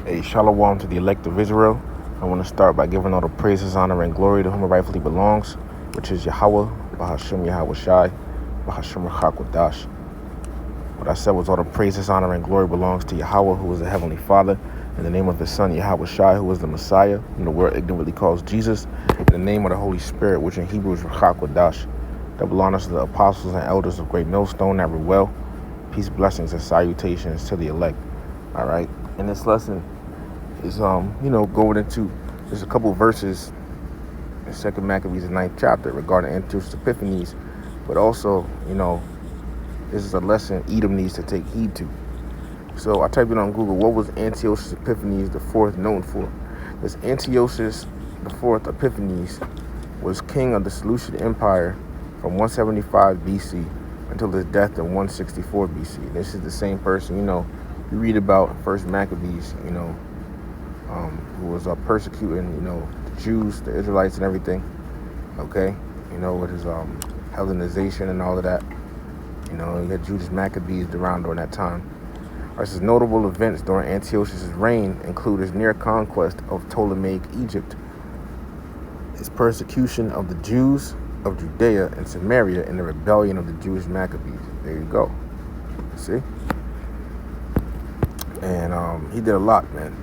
A shalom to the elect of Israel. I want to start by giving all the praises, honor, and glory to whom it rightfully belongs, which is Yahweh, Bahashem Yahweh Shai, Bahashem Rachakodash. What I said was all the praises, honor, and glory belongs to Yahweh, who is the Heavenly Father, in the name of His Son, Yahweh Shai, who is the Messiah, whom the world ignorantly calls Jesus, in the name of the Holy Spirit, which in Hebrew is Rachakodash. Double honors to the apostles and elders of Great Millstone that rule well. Peace, blessings, and salutations to the elect. All right. In this lesson is going into there's a couple verses in 2 Maccabees, the 9th chapter, regarding Antiochus Epiphanes, but also, this is a lesson Edom needs to take heed to. So I typed it on Google. What was Antiochus Epiphanes the fourth known for? This Antiochus the fourth Epiphanes was king of the Seleucid Empire from 175 BC until his death in 164 BC. This is the same person, you read about First Maccabees, who was persecuting, the Jews, the Israelites, and everything. Okay, with his Hellenization and all of that. You had Judas Maccabees around during that time. His notable events during Antiochus' reign include his near conquest of Ptolemaic Egypt, his persecution of the Jews of Judea and Samaria, and the rebellion of the Jewish Maccabees. There you go. See? And he did a lot, man.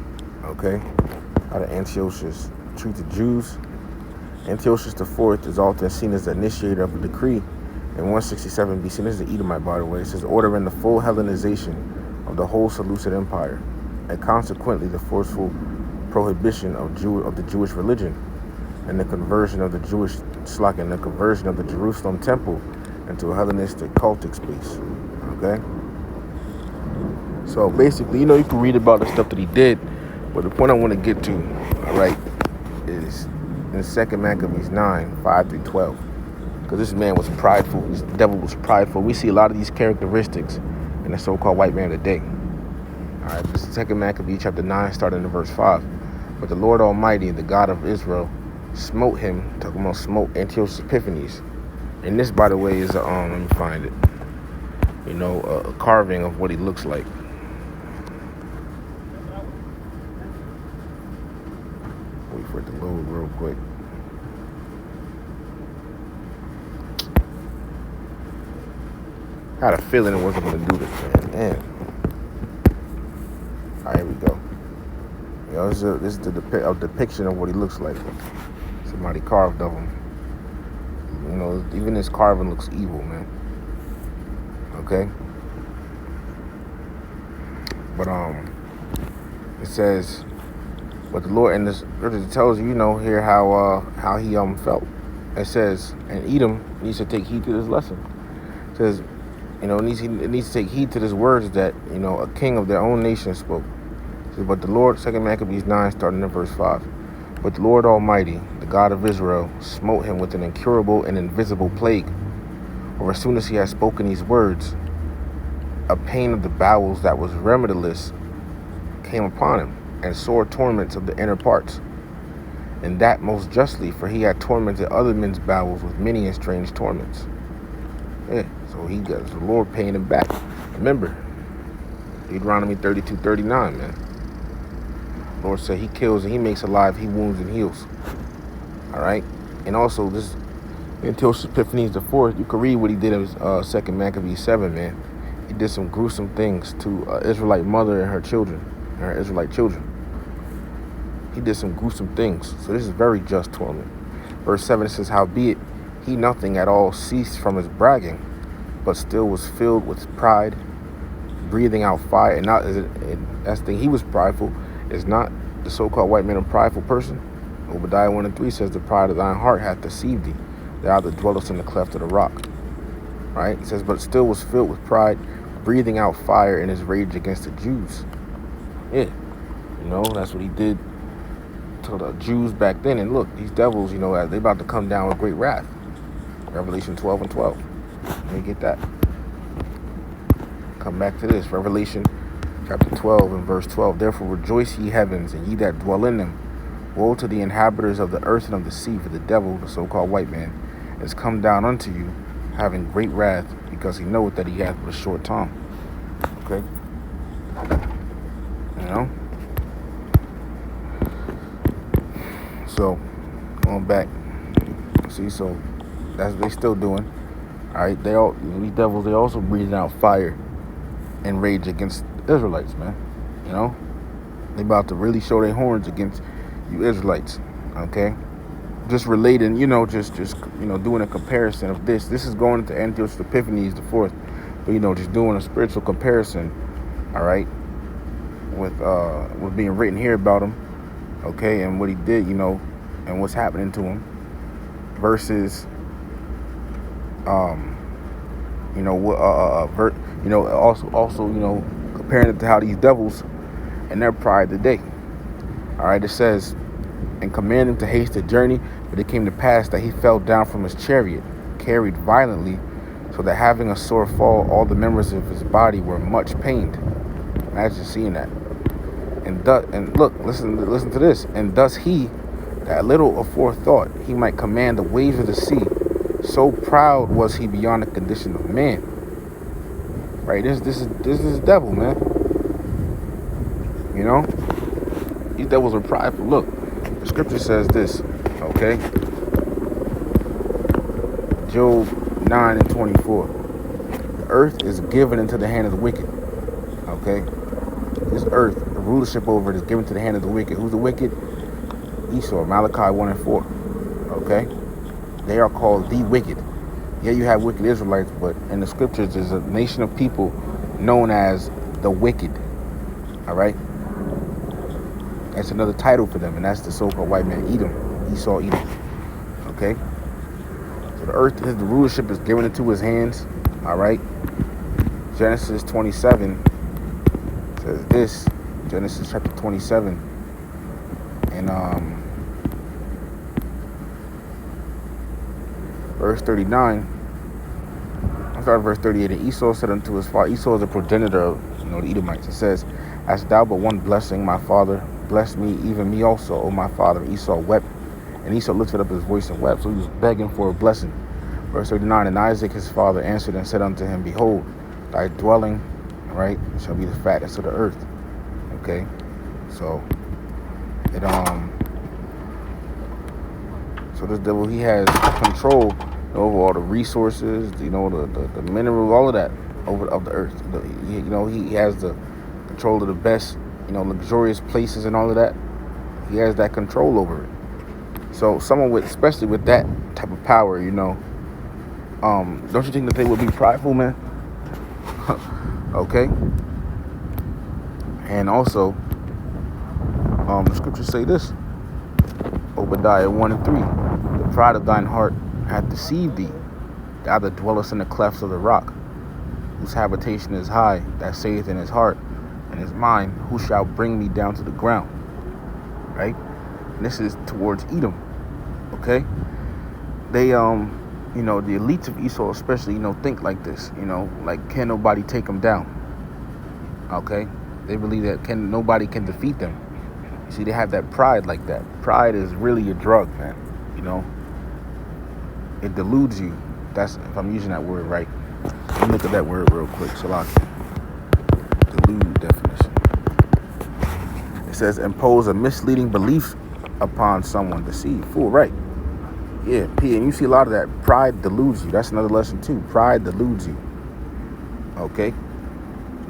Okay? How did Antiochus treat the Jews? Antiochus IV is often seen as the initiator of a decree in 167 BC. This is the Edomite, by the way. It says ordering the full Hellenization of the whole Seleucid Empire, and consequently the forceful prohibition of the Jewish religion, and the conversion of the Jerusalem temple into a Hellenistic cultic space. Okay? So basically, you can read about the stuff that he did, but the point I want to get to, all right, is in 2 Maccabees 9, 5 through 12. Because this man was prideful. This devil was prideful. We see a lot of these characteristics in the so-called white man today. All right, this is 2 Maccabees chapter 9, starting in verse 5. But the Lord Almighty, the God of Israel, smote him, talking about smote Antiochus Epiphanes. And this, by the way, is let me find it, a carving of what he looks like. Wait for it to load real quick. I had a feeling it wasn't going to do this, man. Damn. All right, here we go. This is the depiction of what he looks like. Somebody carved of him. Even this carving looks evil, man. Okay? But, it says, but the Lord, and this it tells you, here how he felt. It says, and Edom needs to take heed to this lesson. It says, it needs to take heed to these words that, a king of their own nation spoke. It says, but the Lord, 2 Maccabees 9, starting in verse 5. But the Lord Almighty, the God of Israel, smote him with an incurable and invisible plague. For as soon as he had spoken these words, a pain of the bowels that was remediless came upon him, and sore torments of the inner parts. And that most justly, for he had tormented other men's bowels with many and strange torments. Yeah, so the Lord paying him back. Remember, Deuteronomy 32:39, man. The Lord said he kills and he makes alive, he wounds and heals. All right? And also, this Antiochus Epiphanes IV, you can read what he did in 2 Maccabees 7, man. He did some gruesome things to an Israelite mother and her Israelite children. He did some gruesome things. So this is very just torment. Verse 7, it says, howbeit he nothing at all ceased from his bragging, but still was filled with pride, breathing out fire. And that's the thing, he was prideful. Is not the so-called white man a prideful person? Obadiah 1 and 3 says, the pride of thine heart hath deceived thee, thou that dwellest in the cleft of the rock. Right? It says, but still was filled with pride, breathing out fire in his rage against the Jews. Yeah. That's what he did to the Jews back then. And look, these devils, they about to come down with great wrath. Revelation 12 and 12. Let me get that. Come back to this. Revelation chapter 12 and verse 12. Therefore rejoice ye heavens, and ye that dwell in them. Woe to the inhabitants of the earth and of the sea, for the devil, the so-called white man, is come down unto you, having great wrath, because he knoweth that he hath but a short time. Okay? So, going back. See, so that's what they still doing. All right, these devils, they also breathing out fire and rage against the Israelites, man. You know, they about to really show their horns against you Israelites. Okay, just relating, just doing a comparison of this. This is going into Antiochus Epiphanes the fourth, but just doing a spiritual comparison. All right, with being written here about him. Okay, and what he did, and what's happening to him, versus also comparing it to how these devils and their pride today. All right, it says, and command him to haste the journey, but it came to pass that he fell down from his chariot, carried violently, so that having a sore fall, all the members of his body were much pained. Imagine seeing that. And look, listen to this. And thus he, that little aforethought, he might command the waves of the sea. So proud was he beyond the condition of man. Right? This is the devil, man. These devils are prideful. Look, the scripture says this. Okay, Job 9:24. The earth is given into the hand of the wicked. Okay, this earth, the rulership over it is given to the hand of the wicked. Who's the wicked? Esau, Malachi 1:4. Okay, they are called the wicked. Yeah, you have wicked Israelites, but in the scriptures, there's a nation of people known as the wicked. All right, that's another title for them, and that's the so-called white man Edom, Esau, Edom. Okay, so the earth, the rulership is given into his hands. All right, Genesis 27 says this. Genesis chapter 27, and verse 39. I started verse 38. And Esau said unto his father, Esau is the progenitor of the Edomites. It says, hast thou but one blessing, my father? Bless me, even me also, O my father. Esau wept, and Esau lifted up his voice and wept. So he was begging for a blessing. Verse 39. And Isaac his father answered and said unto him, behold, thy dwelling, right, shall be the fatness of the earth. Okay, so it so this devil, he has control over all the resources, the minerals, all of that of the earth. He has the control of the best, luxurious places and all of that. He has that control over it. So someone especially with that type of power, don't you think that they would be prideful, man? Okay. And also, the scriptures say this, Obadiah 1:3, the pride of thine heart hath deceived thee, thou that dwellest in the clefts of the rock, whose habitation is high, that saith in his heart and his mind, who shall bring me down to the ground? Right? And this is towards Edom. Okay? They, the elites of Esau especially, think like this, like, can nobody take them down? Okay? They believe that nobody can defeat them. You see, they have that pride like that. Pride is really a drug, man. It deludes you. That's, if I'm using that word right. Let me look at that word real quick. Salaki. Delude definition. It says impose a misleading belief upon someone. Deceive. Fool, right. Yeah, P. And you see a lot of that. Pride deludes you. That's another lesson too. Pride deludes you. Okay?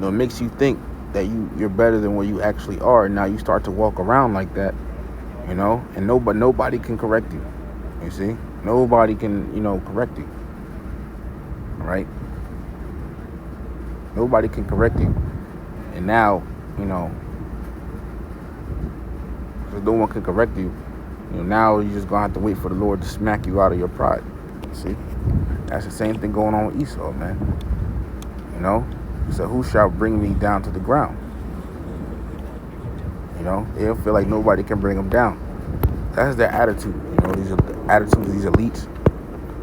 It makes you think that you're better than what you actually are. And now you start to walk around like that, and nobody can correct you. You see? Nobody can, correct you. All right? Nobody can correct you. And now, because no one can correct you, now you're just going to have to wait for the Lord to smack you out of your pride. See? That's the same thing going on with Esau, man. So who shall bring me down to the ground? They'll feel like nobody can bring them down. That's their attitude. These are the attitudes of these elites.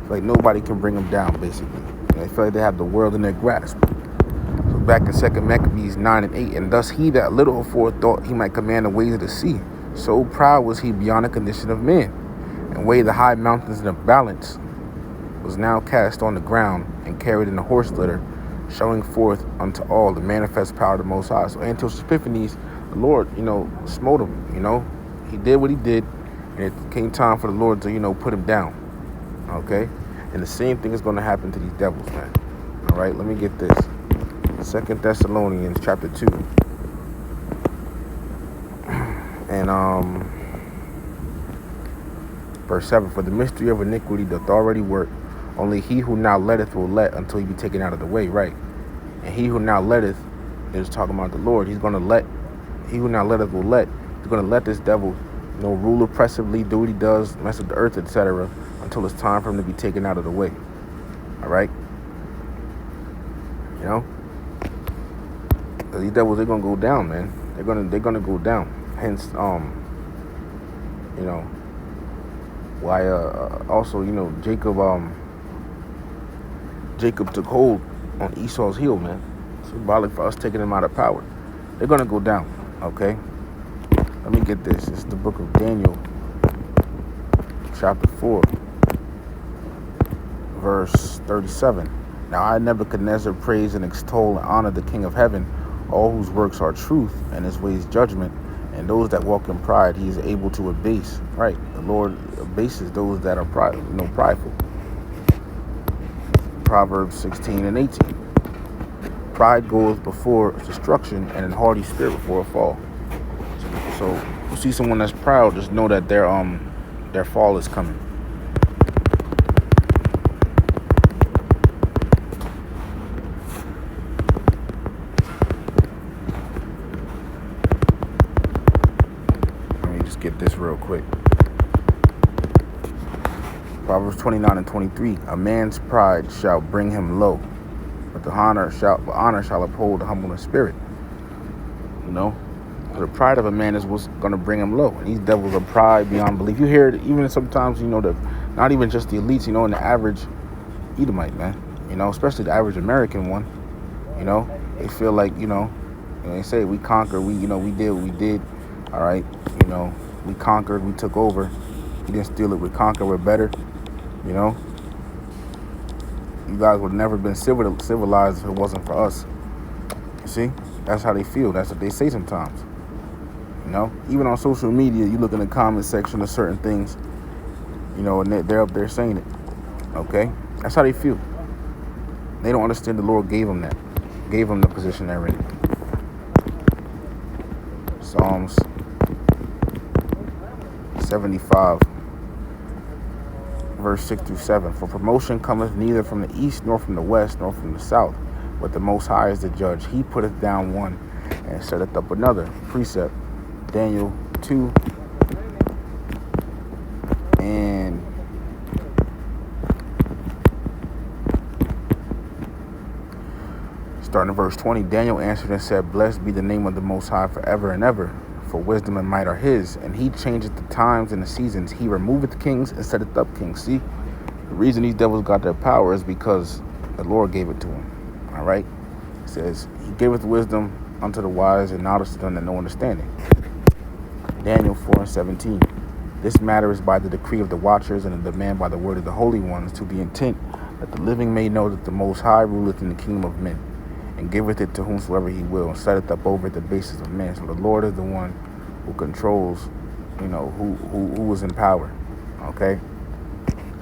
Like nobody can bring them down, basically. They feel like they have the world in their grasp. So back in 2 Maccabees 9:8, and thus he that little aforethought he might command the ways of the sea. So proud was he beyond the condition of men, and weighed the high mountains in a balance, was now cast on the ground and carried in a horse litter, showing forth unto all the manifest power of the Most High. So Antiochus Epiphanes, the Lord, smote him. He did what he did, And it came time for the Lord to, put him down. Okay? And the same thing is going to happen to these devils, man. All right, let me get this. 2 Thessalonians chapter 2. And verse 7, for the mystery of iniquity doth already work. Only he who now letteth will let until he be taken out of the way, right? And he who now letteth is talking about the Lord. He's going to let, he who now letteth will let. He's going to let this devil, rule oppressively, do what he does, mess up the earth, etc., until it's time for him to be taken out of the way. All right? These devils, they're going to go down, man. They're gonna go down. Hence, why also, Jacob took hold on Esau's heel, man. Symbolic for us taking him out of power. They're gonna go down, okay? Let me get this. It's the book of Daniel, chapter 4, verse 37. Now I, Nebuchadnezzar, praise and extol and honor the King of heaven, all whose works are truth and his ways judgment, and those that walk in pride he is able to abase. Right, the Lord abases those that are prideful. Proverbs 16 and 18. Pride goes before destruction, and an haughty spirit before a fall. So you see someone that's proud, just know that their fall is coming. Let me just get this real quick. Proverbs 29 and 23. A man's pride shall bring him low, but honor shall uphold the humble in spirit. The pride of a man is what's going to bring him low. And these devils are pride beyond belief. You hear it even sometimes, not even just the elites, in the average Edomite, man. Especially the average American one. They feel like, they say we conquered, we did what we did. All right, we conquered, we took over. We didn't steal it, we conquered, we're better. You guys would have never been civilized if it wasn't for us. You see? That's how they feel. That's what they say sometimes. Even on social media, you look in the comment section of certain things, and they're up there saying it. Okay? That's how they feel. They don't understand the Lord gave them that. Gave them the position they're in. Psalms 75. Verse 6 through 7. For promotion cometh neither from the east, nor from the west, nor from the south, but the Most High is the judge. He putteth down one, and setteth up another. Precept, Daniel 2 and starting at verse 20. Daniel answered and said, blessed be the name of the Most High forever and ever. For wisdom and might are his, and he changeth the times and the seasons. He removeth kings and setteth up kings. See, the reason these devils got their power is because the Lord gave it to them. All right? It says, he giveth wisdom unto the wise and knowledge to them that know understanding. Daniel 4 and 17. This matter is by the decree of the watchers and the demand by the word of the holy ones, to the intent that the living may know that the Most High ruleth in the kingdom of men, and giveth it to whomsoever he will, and setteth up over the basis of men. So the Lord is the one who controls, who is in power. Okay?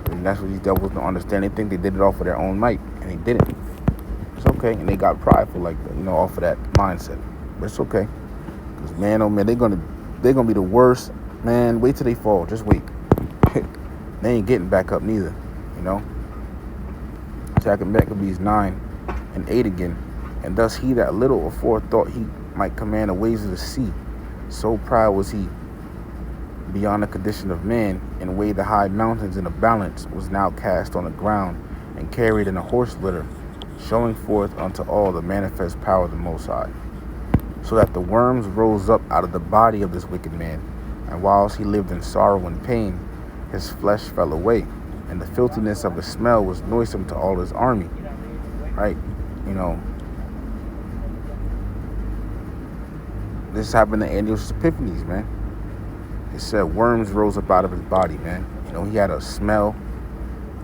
And that's what these devils don't understand. They think they did it off of their own might, and they didn't. It's okay. And they got prideful like that, off of that mindset. But it's okay. Because man, oh man, they're gonna be the worst. Man, wait till they fall. Just wait. They ain't getting back up neither. Second Maccabees 9 and 8 again. And thus he that little afore thought he might command the waves of the sea, so proud was he beyond the condition of man, and weighed the high mountains in a balance, was now cast on the ground, and carried in a horse litter, showing forth unto all the manifest power of the Most High. So that the worms rose up out of the body of this wicked man, and whilst he lived in sorrow and pain, his flesh fell away, and the filthiness of the smell was noisome to all his army. Right? This happened to Antiochus Epiphanes, man. It said worms rose up out of his body, man. He had a smell.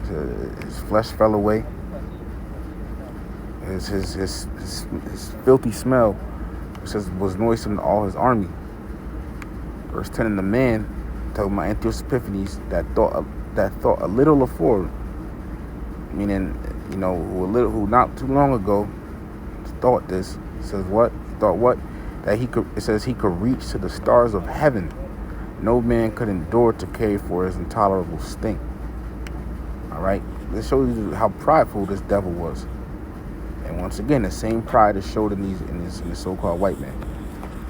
His flesh fell away. His filthy smell was noisome to all his army. Verse 10, and the man Talking about Antiochus Epiphanes that thought a little afore, meaning, who not too long ago thought this. It says what? Thought what? That he could. It says he could reach to the stars of heaven. No man could endure to carry for his intolerable stink. All right. This shows you how prideful this devil was. And once again, the same pride is showed in this so-called white man.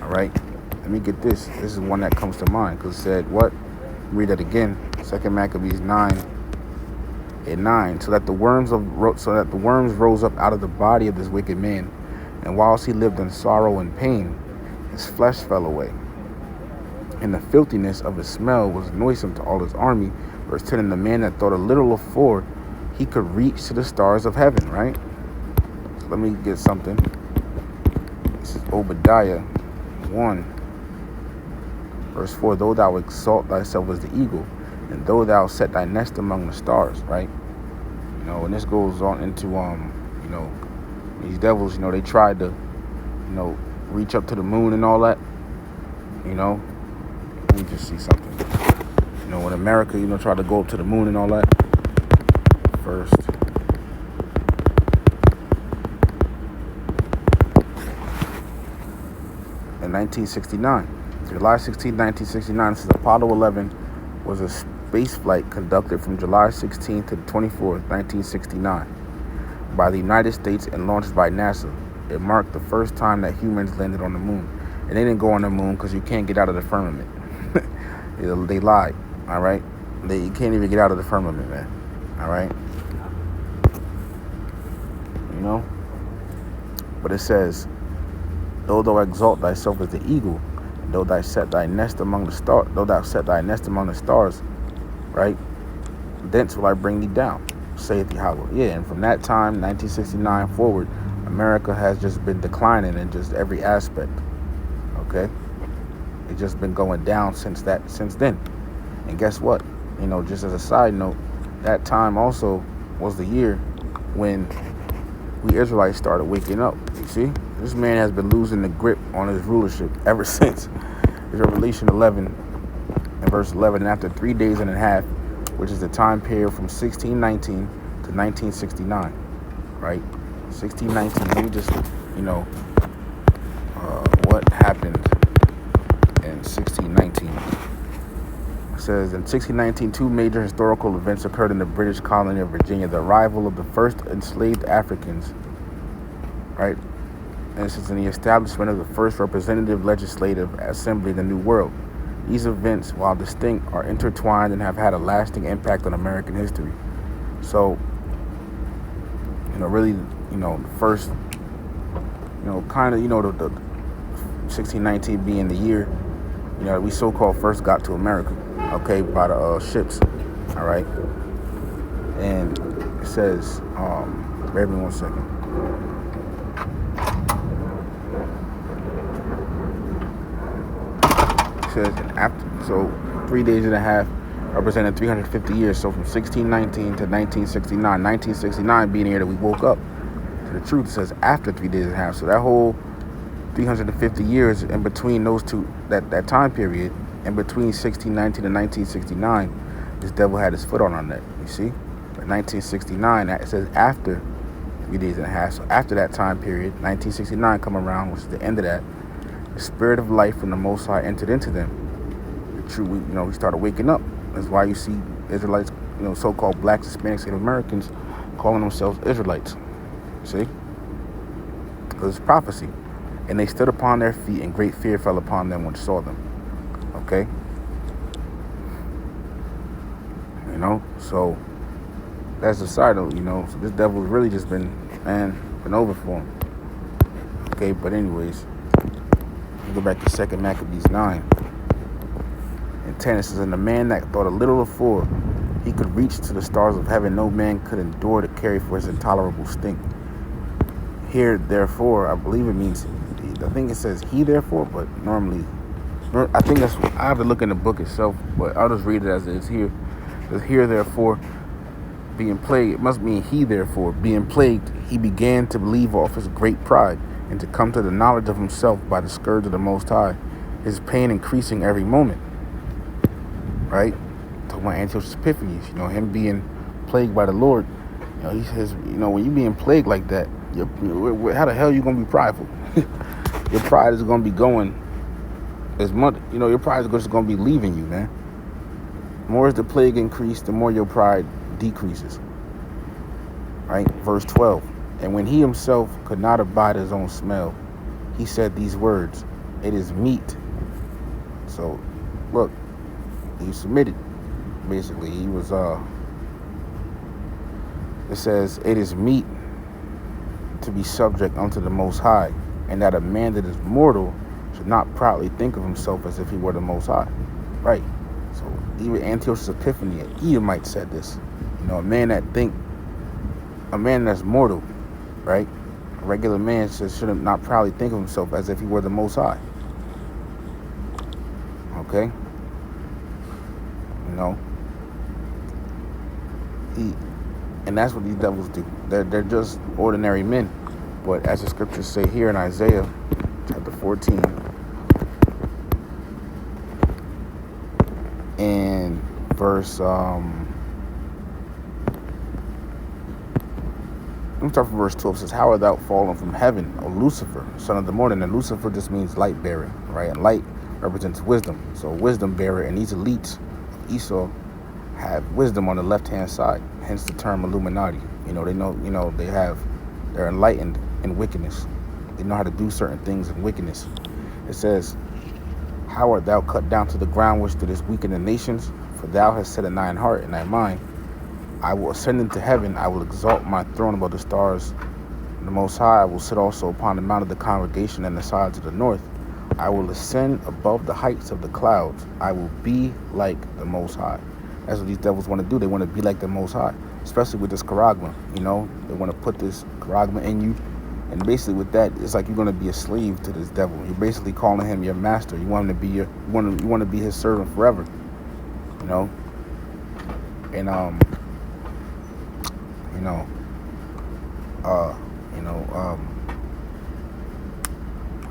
All right. Let me get this. This is one that comes to mind because it said what? Read that again. 2 Maccabees 9:9. So that the worms rose up out of the body of this wicked man, and whilst he lived in sorrow and pain, his flesh fell away, and the filthiness of his smell was noisome to all his army. Verse 10. And the man that thought a little afore, he could reach to the stars of heaven. Right. So let me get something. This is Obadiah 1. Verse 4, though thou exalt thyself as the eagle, and though thou set thy nest among the stars, right? And this goes on into, these devils, they tried to, reach up to the moon and all that, Let me just see something. When America, tried to go up to the moon and all that, first. In 1969. July 16, 1969, says Apollo 11 was a space flight conducted from July 16th to 24th, 1969 by the United States and launched by NASA. It marked the first time that humans landed on the moon. And they didn't go on the moon because you can't get out of the firmament. They lied, all right? You can't even get out of the firmament, man, all right? But it says, though thou exalt thyself as the eagle, though thou set thy nest among the stars, right? Thence will I bring thee down, saith Yahweh. Yeah, and from that time, 1969 forward, America has just been declining in just every aspect. Okay, it's just been going down since then. And guess what? Just as a side note, that time also was the year when we Israelites started waking up. You see, this man has been losing the grip on his rulership ever since. It's Revelation 11 and verse 11. And after 3 days and a half, which is the time period from 1619 to 1969, right? 1619. Let me just, what happened in 1619. It says in 1619, two major historical events occurred in the British colony of Virginia: the arrival of the first enslaved Africans, right? And this is in the establishment of the first representative legislative assembly in the New World. These events, while distinct, are intertwined and have had a lasting impact on American history. So, really, the first, kind of, the 1619 being the year, we so-called first got to America, okay, by the ships, all right? And it says, bear with me 1 second. Says after, so 3 days and a half represented 350 years. So from 1619 to 1969, 1969 being the year that we woke up to the truth. It says after 3 days and a half. So that whole 350 years in between those two, that time period, in between 1619 and 1969, this devil had his foot on our neck. You see, but 1969, it says after 3 days and a half. So after that time period, 1969 come around, which is the end of that. The spirit of life from the Most High entered into them. The true, we started waking up. That's why you see Israelites, so-called blacks, Hispanics, and Americans calling themselves Israelites. See? Because it's prophecy. And they stood upon their feet, and great fear fell upon them which saw them. Okay? So that's the side of, so this devil's really just been over for him. Okay, but anyways. Go back to 2 Maccabees 9 and 10. It says, and the man that thought a little afore, he could reach to the stars of heaven. No man could endure to carry for his intolerable stink. Here, therefore, I believe it means, I think it says he, therefore, but normally, I think that's, I have to look in the book itself, but I'll just read it as it is here. It says, here, therefore, being plagued, it must mean he, therefore, being plagued, he began to leave off his great pride, and to come to the knowledge of himself by the scourge of the Most High, his pain increasing every moment. right? Talking about Antiochus Epiphanes, him being plagued by the Lord. He says, when you being plagued like that, how the hell are you going to be prideful? Your pride is going to be going as much, your pride is just going to be leaving you, man. The more as the plague increased, the more your pride decreases. Right? Verse 12. And when he himself could not abide his own smell, he said these words, it is meat. So, look, he submitted. Basically, he was, it says, it is meat to be subject unto the Most High, and that a man that is mortal should not proudly think of himself as if he were the Most High. Right? So, even Antiochus Epiphanes, an Edomite, said this. A man that's mortal, right? A regular man should not proudly think of himself as if he were the Most High. Okay? And that's what these devils do. They're just ordinary men. But as the scriptures say here in Isaiah chapter 14 and verse let me start from verse 12. It says, how art thou fallen from heaven, O Lucifer, son of the morning? And Lucifer just means light bearer, right? And light represents wisdom. So wisdom bearer, and these elites of Esau have wisdom on the left-hand side, hence the term Illuminati. They know, they're enlightened in wickedness. They know how to do certain things in wickedness. It says, how art thou cut down to the ground, which didst weaken the nations? For thou hast said in thine heart and thy mind, I will ascend into heaven, I will exalt my throne above the stars. The Most High, I will sit also upon the mount of the congregation and the sides of the north. I will ascend above the heights of the clouds. I will be like the Most High. That's what these devils want to do. They want to be like the Most High, especially with this charagma. They want to put this charagma in you. And basically with that, it's like you're going to be a slave to this devil. You're basically calling him your master. You want him to be you want to be his servant forever.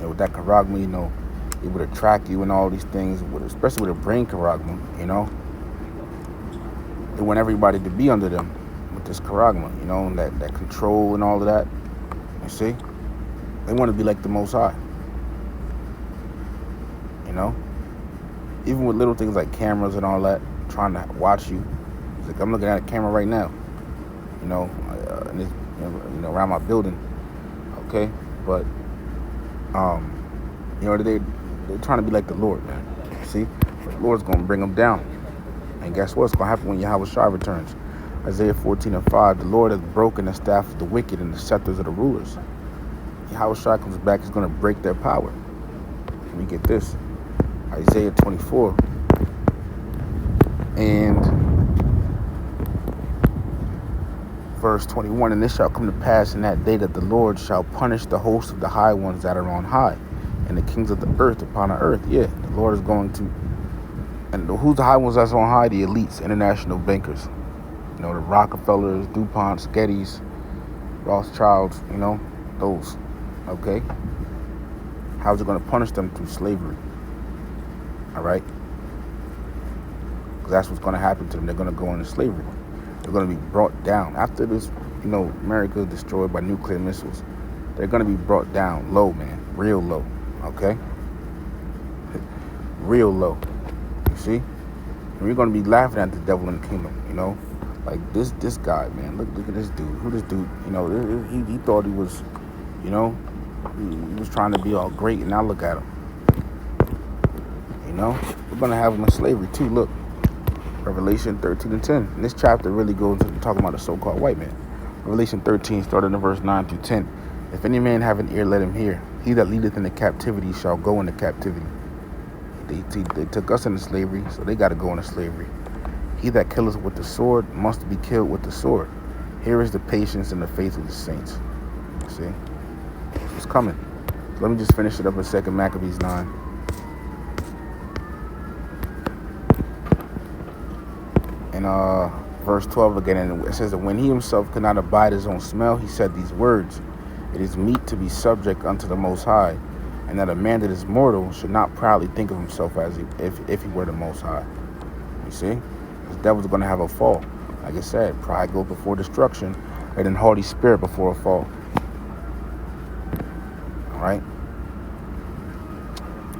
And with that charagma, it would attract you and all these things, especially with a brain charagma, They want everybody to be under them with this charagma, that control and all of that. You see? They want to be like the Most High. Even with little things like cameras and all that, trying to watch you. It's like, I'm looking at a camera right now, and it's, around my building. Okay? But, they're trying to be like the Lord, man. See? But the Lord's going to bring them down. And guess what's going to happen when Yahweh Shai returns? Isaiah 14:5, the Lord has broken the staff of the wicked and the scepters of the rulers. Yahweh Shai comes back, he's going to break their power. Let me get this. Isaiah 24. And verse 21, and it shall come to pass in that day that the Lord shall punish the host of the high ones that are on high, and the kings of the earth upon the earth. Yeah, the Lord is going to. And who's the high ones that's on high? The elites, international bankers. The Rockefellers, DuPonts, Gettys, Rothschilds, those. Okay? How's it going to punish them? Through slavery. All right? Because that's what's going to happen to them. They're going to go into slavery. They're going to be brought down. After this, America is destroyed by nuclear missiles, they're going to be brought down low, man. Real low. Okay? Real low. You see? And we're going to be laughing at the devil in the kingdom, Like this guy, man. Look at this dude. Who this dude, he thought he was, he was trying to be all great, and now look at him. We're going to have him in slavery too. Look. Revelation 13:10. And this chapter really goes into talking about the so-called white man. Revelation 13, starting in verse 9 through 10. If any man have an ear, let him hear. He that leadeth into captivity shall go into captivity. They took us into slavery, so they got to go into slavery. He that killeth with the sword must be killed with the sword. Here is the patience and the faith of the saints. See? It's coming. So let me just finish it up in 2 Maccabees 9. And verse 12 again, and it says that when he himself could not abide his own smell, he said these words, it is meet to be subject unto the Most High, and that a man that is mortal should not proudly think of himself as if he were the Most High. You see? The devil's going to have a fall. Like I said, pride goes before destruction, and then haughty spirit before a fall. All right?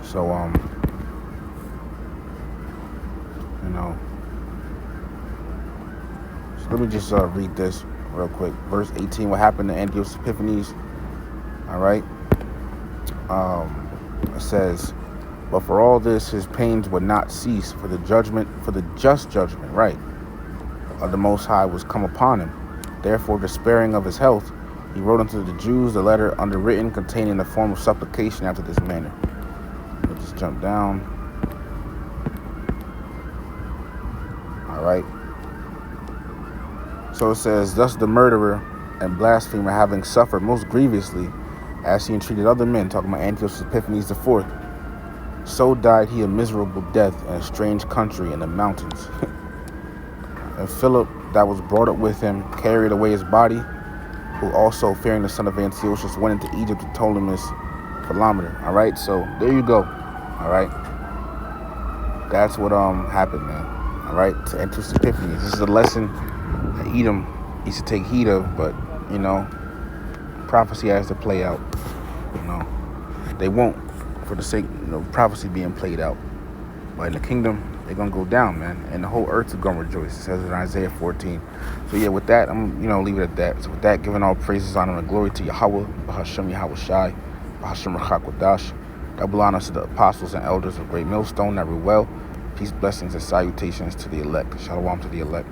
So, you know, so let me just read this real quick. Verse 18, what happened to Antiochus Epiphanes? All right? It says, but for all this, his pains would not cease, for the just judgment, right, of the Most High was come upon him. Therefore, despairing of his health, he wrote unto the Jews the letter underwritten, containing the form of supplication after this manner. We'll just jump down. All right. So it says, thus the murderer and blasphemer, having suffered most grievously, as he entreated other men, talking about Antiochus Epiphanes IV, so died he a miserable death in a strange country in the mountains. And Philip, that was brought up with him, carried away his body, who also, fearing the son of Antiochus, went into Egypt to Ptolemy's Philometor. All right, so there you go. All right, that's what happened, man. All right, to Antiochus Epiphanes. This is a lesson that Edom needs to take heed of, but you know, prophecy has to play out. You know, they won't, for the sake, you know, prophecy being played out. But in the kingdom, they're gonna go down, man, and the whole earth is gonna rejoice. It says in Isaiah 14. So yeah, with that, I'm leave it at that. So with that, giving all praises, honor, and glory to Yahweh, Bahashem Yahweh Shai, Bahashem Rachakwadash. Double honors to the apostles and elders of Great Millstone that rule well. Peace, blessings, and salutations to the elect. Shalom to the elect.